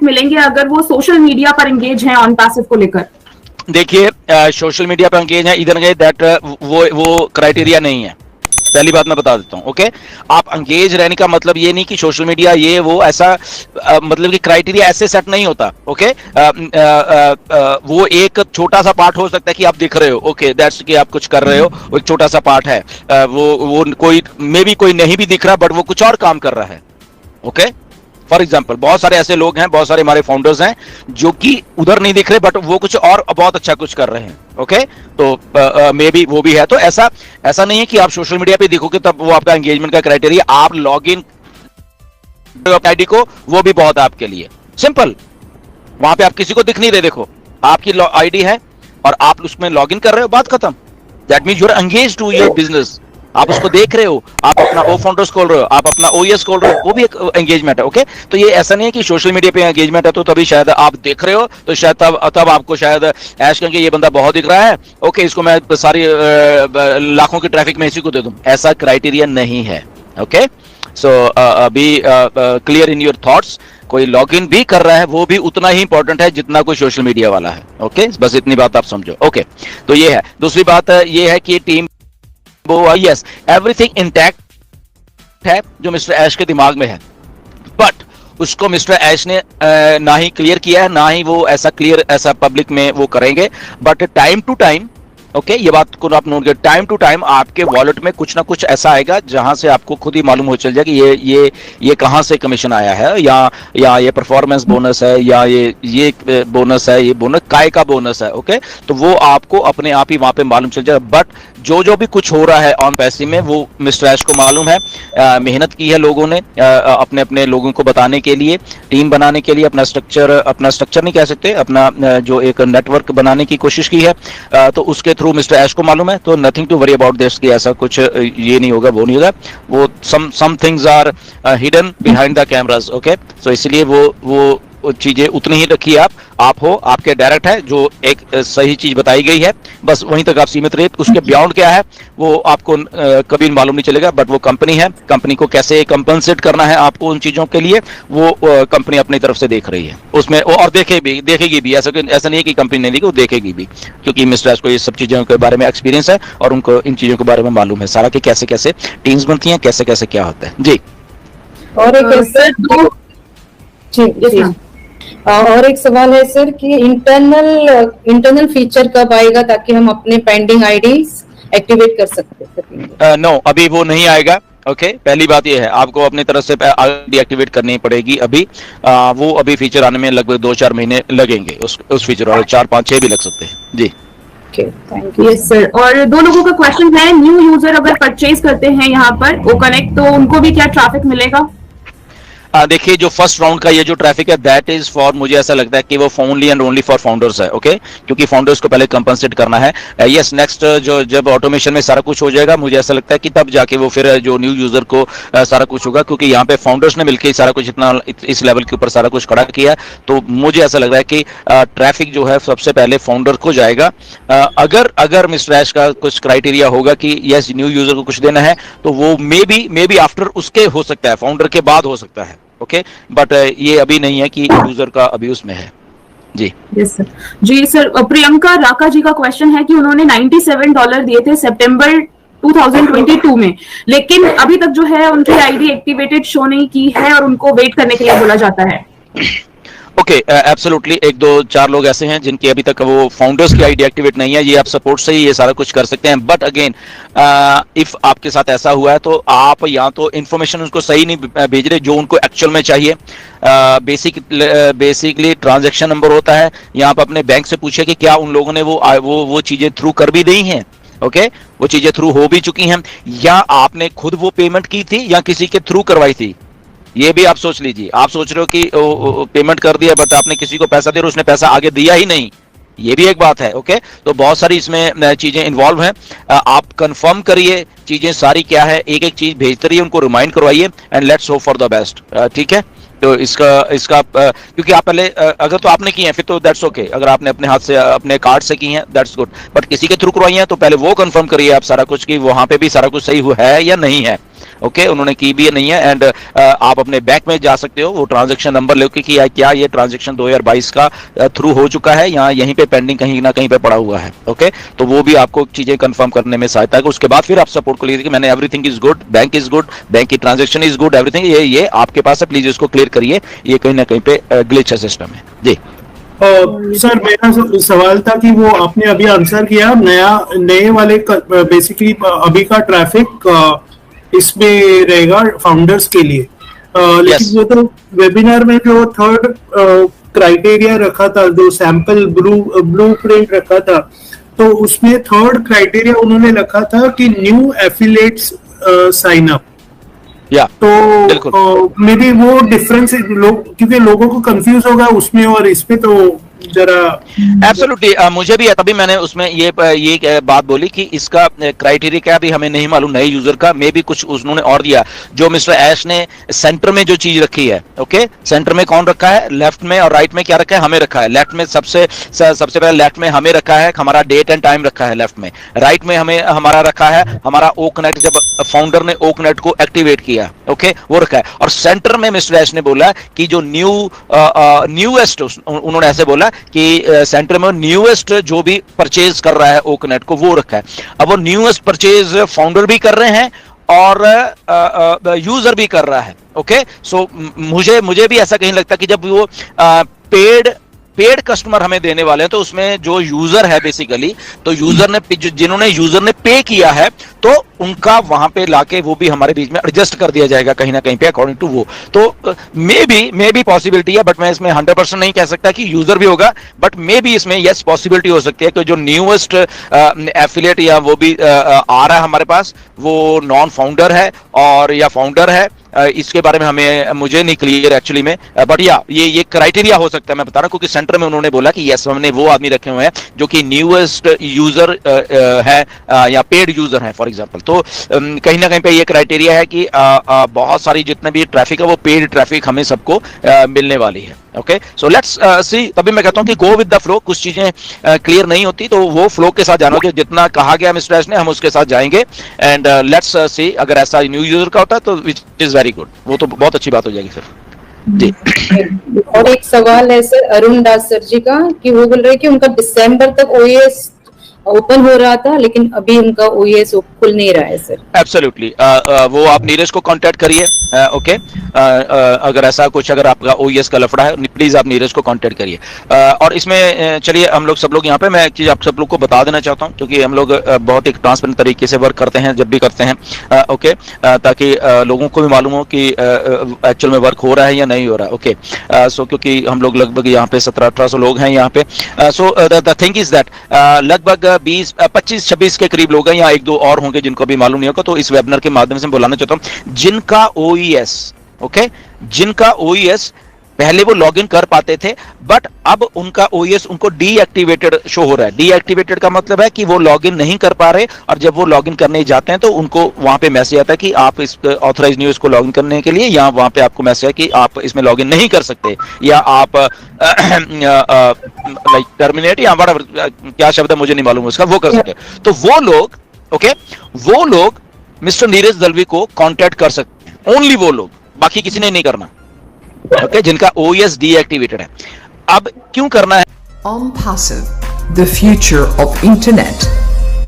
मिलेंगे अगर वो सोशल मीडिया पर एंगेज हैं ऑन पैसिव को लेकर? देखिए, सोशल मीडिया पर एंगेज है इधर गए दैट वो क्राइटेरिया नहीं है, पहली बात मैं बता देता हूं। ओके, आप एंगेज रहने का मतलब ये नहीं कि सोशल मीडिया ये वो ऐसा मतलब कि क्राइटेरिया ऐसे सेट नहीं होता। ओके, वो एक छोटा सा पार्ट हो सकता है कि आप दिख रहे हो, ओके दैट्स कि आप कुछ कर रहे हो, वो एक छोटा सा पार्ट है। वो कोई मे बी कोई नहीं भी दिख रहा बट वो कुछ और काम कर रहा है। ओके, फॉर एग्जाम्पल बहुत सारे ऐसे लोग हैं, बहुत सारे हमारे फाउंडर्स हैं जो कि उधर नहीं दिख रहे बट वो कुछ और बहुत अच्छा कुछ कर रहे हैं। ओके, तो मे बी वो भी है। तो ऐसा नहीं है कि आप सोशल मीडिया पे देखोगे तब वो आपका एंगेजमेंट का क्राइटेरिया। आप लॉग इन आईडी को, वो भी बहुत आपके लिए सिंपल, वहां पे आप किसी को दिख नहीं रहे, देखो आपकी आईडी है और आप उसमें लॉग इन कर रहे हो, बात खत्म। That means you are engage to your business, आप उसको देख रहे हो, आप अपना ओ फाउंडर्स खोल रहे हो, आप अपना ओएस खोल रहे हो, वो भी एक एंगेजमेंट है। ओके, तो ये ऐसा नहीं है कि सोशल मीडिया पे एंगेजमेंट है तो तभी शायद आप देख रहे हो, तो शायद तब आपको शायद ऐश करेंगे ये बंदा बहुत दिख रहा है, ओके इसको मैं सारी लाखों की ट्रैफिक में इसी को दे दूं। ऐसा क्राइटेरिया नहीं है। Okay, so be clear in your thoughts. कोई लॉगिन भी कर रहा है वो भी उतना ही इंपॉर्टेंट है जितना कोई सोशल मीडिया वाला है। ओके, बस इतनी बात आप समझो। ओके, तो ये है। दूसरी बात ये है कि टीम वो यस एवरीथिंग इंटैक्ट है जो मिस्टर ऐश के दिमाग में है, बट उसको मिस्टर ऐश ने ना ही क्लियर किया है, ना ही वो ऐसा क्लियर ऐसा पब्लिक में वो करेंगे। But time to time, okay ये बात को आप नोट करें, टाइम टू टाइम आपके वॉलेट में कुछ ना कुछ ऐसा आएगा जहां से आपको खुद ही मालूम हो चल जाए कि ये कहां से कमीशन आया है, या ये परफॉर्मेंस बोनस है, या ये बोनस है, ये बोनस काय का बोनस है। ओके, तो वो आपको अपने आप ही वहां पे मालूम चल जाए। बट जो भी कुछ हो रहा है ऑन पैसे में वो मिस्टर ऐश को मालूम है। मेहनत की है लोगों ने अपने अपने लोगों को बताने के लिए, टीम बनाने के लिए, अपना स्ट्रक्चर नहीं कह सकते, अपना जो एक नेटवर्क बनाने की कोशिश की है। तो उसके थ्रू मिस्टर ऐश को मालूम है, तो nothing to worry about this कि ऐसा कुछ ये नहीं होगा, वो नहीं होगा। वो some things are hidden behind the cameras. Okay, so इसलिए वो चीजें उतनी ही रखिए। आप हो, आपके डायरेक्ट है, जो एक सही चीज बताई गई है बस वहीं तक आप सीमित रहिए। उसके बियॉन्ड क्या है वो आपको कभी मालूम नहीं चलेगा। बट वो कंपनी है, कंपनी को कैसे कंपनसेट करना है आपको उन चीजों के लिए, वो कंपनी अपनी तरफ से देख रही है उसमें, और देखेगी भी। ऐसा नहीं है कि कंपनी नहीं देगी, वो देखेगी भी, क्योंकि मिस्टर ऐश को ये सब चीजों के बारे में एक्सपीरियंस है और उनको इन चीजों के बारे में मालूम है सारा कि कैसे कैसे टीम्स बनती हैं, कैसे कैसे क्या होता है। जी, और एक सवाल है सर कि इंटरनल फीचर कब आएगा ताकि हम अपने पेंडिंग आईडीज एक्टिवेट कर सकते? नो, अभी वो नहीं आएगा। ओके, पहली बात ये है आपको अपनी तरफ से आईडी एक्टिवेट करनी पड़ेगी अभी। वो अभी फीचर आने में लगभग 2-4 महीने लगेंगे उस फीचर, और 4, 5, 6 भी लग सकते हैं। जी, यस सर। और 2 लोगों का क्वेश्चन है, न्यू यूजर अगर परचेज करते हैं यहाँ पर वो कनेक्ट, तो उनको भी क्या ट्रैफिक मिलेगा? देखिए, जो फर्स्ट राउंड का ये जो ट्रैफिक है दैट इज फॉर, मुझे ऐसा लगता है कि वो only and only for founders है। ओके, क्योंकि फाउंडर्स को पहले कंपनसेट करना है। यस, नेक्स्ट जब ऑटोमेशन में सारा कुछ हो जाएगा, मुझे ऐसा लगता है कि तब जाके वो फिर जो न्यू यूजर को सारा कुछ होगा, क्योंकि यहाँ पे फाउंडर्स ने मिलकर सारा कुछ इस लेवल के ऊपर सारा कुछ खड़ा किया। तो मुझे ऐसा लग रहा है कि ट्रैफिक जो है सबसे पहले फाउंडर को जाएगा। अगर मिस्टर ऐश का कुछ क्राइटेरिया होगा कि यस न्यू यूजर को कुछ देना है, तो वो मे बी आफ्टर उसके हो सकता है, फाउंडर के बाद हो सकता है। ओके, बट ये अभी नहीं है कि यूजर का अभी उसमें है। जी, यस सर। जी सर, प्रियंका राका जी का क्वेश्चन है कि उन्होंने $97 दिए थे सितंबर 2022 में, लेकिन अभी तक जो है उनकी आईडी एक्टिवेटेड शो नहीं की है और उनको वेट करने के लिए बोला जाता है। ओके, एब्सोल्युटली 1-2-4 लोग ऐसे हैं जिनकी अभी तक वो फाउंडर्स की आईडी एक्टिवेट नहीं है। ये आप सपोर्ट से ही ये सारा कुछ कर सकते हैं। बट अगेन, इफ आपके साथ ऐसा हुआ है तो आप या तो इन्फॉर्मेशन उनको सही नहीं भेज रहे जो उनको एक्चुअल में चाहिए। बेसिकली ट्रांजैक्शन नंबर होता है, यहाँ पर अपने बैंक से पूछे कि क्या उन लोगों ने वो चीजें थ्रू कर भी दी हैं। ओके, वो चीजें थ्रू हो भी चुकी हैं, या आपने खुद वो पेमेंट की थी या किसी के थ्रू करवाई थी, ये भी आप सोच लीजिए। आप सोच रहे हो कि पेमेंट कर दिया बट आपने किसी को पैसा दिया और उसने पैसा आगे दिया ही नहीं, ये भी एक बात है। ओके, तो बहुत सारी इसमें चीजें इन्वॉल्व हैं। आप कंफर्म करिए चीजें सारी क्या है, एक एक चीज भेजते रहिए, उनको रिमाइंड करवाइए, and let's hope for the best. ठीक है, तो इसका क्योंकि आप पहले अगर तो आपने किए हैं फिर तो दैट्स ओके, अगर आपने अपने हाथ से अपने कार्ड से की हैं दैट्स गुड, बट किसी के थ्रू करवाई हैं तो पहले वो कंफर्म करिए आप सारा कुछ कि वहां पे भी सारा कुछ सही हुआ है या नहीं है। ओके, उन्होंने की भी नहीं है। एंड आप अपने बैंक में जा सकते हो, वो ट्रांजैक्शन नंबर लेके कि क्या ये ट्रांजैक्शन 2022 का थ्रू हो चुका है या यहीं पे पेंडिंग कहीं ना कहीं पे पड़ा हुआ है। ओके, तो वो भी आपको चीजें कंफर्म करने में सहायता है। उसके बाद फिर आप सपोर्ट को लीजिए कि मैंने everything is good, bank is good, bank की ट्रांजैक्शन इज गुड, एवरीथिंग ये आपके पास है, प्लीज इसको क्लियर करिए, ये कहीं ना कहीं पे ग्लिच है सिस्टम में। जी सर, मेरा सवाल था कि वो आपने अभी आंसर किया, नए वाले बेसिकली अभी का ट्रैफिक इसमें रहेगा फाउंडर्स के लिए, लेकिन वो तो वेबिनार में जो थर्ड क्राइटेरिया रखा था, जो सैंपल ब्लू प्रिंट रखा था, तो उसमें थर्ड क्राइटेरिया उन्होंने रखा था कि न्यू एफिलिएट्स साइन अप। तो मे बी वो डिफरेंस क्योंकि लोगों को कंफ्यूज होगा उसमें और इस पे, तो जरा एब्सोल्युटली मुझे भी है, तभी मैंने उसमें ये बात बोली कि इसका क्राइटेरिया क्या भी हमें नहीं मालूम नए यूजर का, मे भी कुछ उन्होंने और दिया जो मिस्टर ऐश ने सेंटर में जो चीज रखी है। ओके, सेंटर में कौन रखा है, लेफ्ट में और राइट में क्या रखा है, हमें रखा है। लेफ्ट में सबसे पहले लेफ्ट में हमें रखा है, हमारा डेट एंड टाइम रखा है लेफ्ट में। राइट में हमें हमारा रखा है हमारा ओकनेट, जब फाउंडर ने ओकनेट को एक्टिवेट किया, ओके, वो रखा है। और सेंटर में मिस्टर ऐश ने बोला कि जो न्यूएस्ट, उन्होंने ऐसे बोला कि सेंटर में न्यूएस्ट जो भी परचेज कर रहा है ओकनेट को वो रखा है। अब वो न्यूएस्ट परचेज फाउंडर भी कर रहे हैं और यूजर भी कर रहा है। ओके, सो मुझे भी ऐसा कहीं लगता है कि जब वो पेड कस्टमर हमें देने वाले हैं तो उसमें जो यूजर है बेसिकली, तो यूजर ने यूजर ने पे किया है तो उनका वहां पे लाके वो भी हमारे बीच में एडजस्ट कर दिया जाएगा कहीं ना कहीं पे अकॉर्डिंग टू वो। तो मे बी पॉसिबिलिटी है, बट मैं इसमें 100% नहीं कह सकता कि यूजर भी होगा, बट मे बी इसमें यस पॉसिबिलिटी हो सकती है कि जो न्यूएस्ट एफिलिएट या वो भी आ रहा है हमारे पास, वो नॉन फाउंडर है और या फाउंडर है। इसके बारे में मुझे नहीं क्लियर एक्चुअली में, बट या ये क्राइटेरिया हो सकता है, मैं बता रहा हूं, क्योंकि सेंटर में उन्होंने बोला कि यस हमने वो आदमी रखे हुए हैं जो कि न्यूएस्ट यूजर है या पेड यूजर है फॉर एग्जांपल। तो कहीं ना कहीं पे ये क्राइटेरिया है कि बहुत सारी जितने भी ट्रैफिक है वो पेड ट्रैफिक हमें सबको मिलने वाली है। ओके, सो लेट्स सी, तभी मैं कहता हूं कि गो विद द फ्लो। कुछ चीजें क्लियर नहीं होती तो वो फ्लो के साथ जाना होगा, जितना कहा गया मिस्टर एस ने हम उसके साथ जाएंगे। एंड लेट्स सी, अगर ऐसा न्यू यूजर का होता है तो विच इज वेरी गुड, वो तो बहुत अच्छी बात हो जाएगी सर। जी, और एक सवाल है सर अरुण दास सर जी का, कि वो बोल रहे कि उनका दिसंबर तक ओएस ओपन हो रहा था लेकिन अभी उनका ओएस खुल नहीं रहा है सर। एब्सोल्युटली, वो आप नीरज को कांटेक्ट करिए। ओके, अगर ऐसा कुछ, अगर आपका ओएस का लफड़ा है प्लीज आप नीरज को कांटेक्ट करिए। और इसमें चलिए हम लोग सब लोग यहाँ पे, मैं एक चीज आप सब लोग को बता देना चाहता हूँ, क्योंकि हम लोग बहुत एक ट्रांसपेरेंट तरीके से वर्क करते हैं जब भी करते हैं। ओके, ताकि लोगों को भी मालूम हो कि एक्चुअल में वर्क हो रहा है या नहीं हो रहा है। ओके, सो क्योंकि हम लोग लगभग यहाँ पे 1700-1800 लोग हैं यहाँ पे। So the thing is that लगभग 25-26 के करीब लोग हैं, या एक दो और होंगे जिनको भी मालूम नहीं होगा। तो इस वेबिनार के माध्यम से बुलाना चाहता हूं जिनका ओईएस, ओके, जिनका ओईएस पहले वो लॉगिन कर पाते थे बट अब उनका ओईएस उनको डीएक्टिवेटेड शो हो रहा है। डीएक्टिवेटेड का मतलब है कि वो लॉगिन नहीं कर पा रहे, और जब वो लॉगिन करने जाते हैं तो उनको वहां पे मैसेज आता है कि आप इस ऑथराइज न्यूज को लॉगिन करने के लिए, या वहां पे आपको मैसेज है कि आप इसमें लॉगिन नहीं कर सकते, या आप लाइक टर्मिनेट या बड़ा क्या शब्द है मुझे नहीं मालूम उसका, वो कर सकते। तो वो लोग, ओके, वो लोग मिस्टर नीरज दलवी को कांटेक्ट कर सकते हैं, ओनली वो लोग, बाकी किसी ने नहीं करना। ओके, जिनका ओएस डीएक्टिवेटेड है। अब क्यों करना है? OnPassive, the future of internet.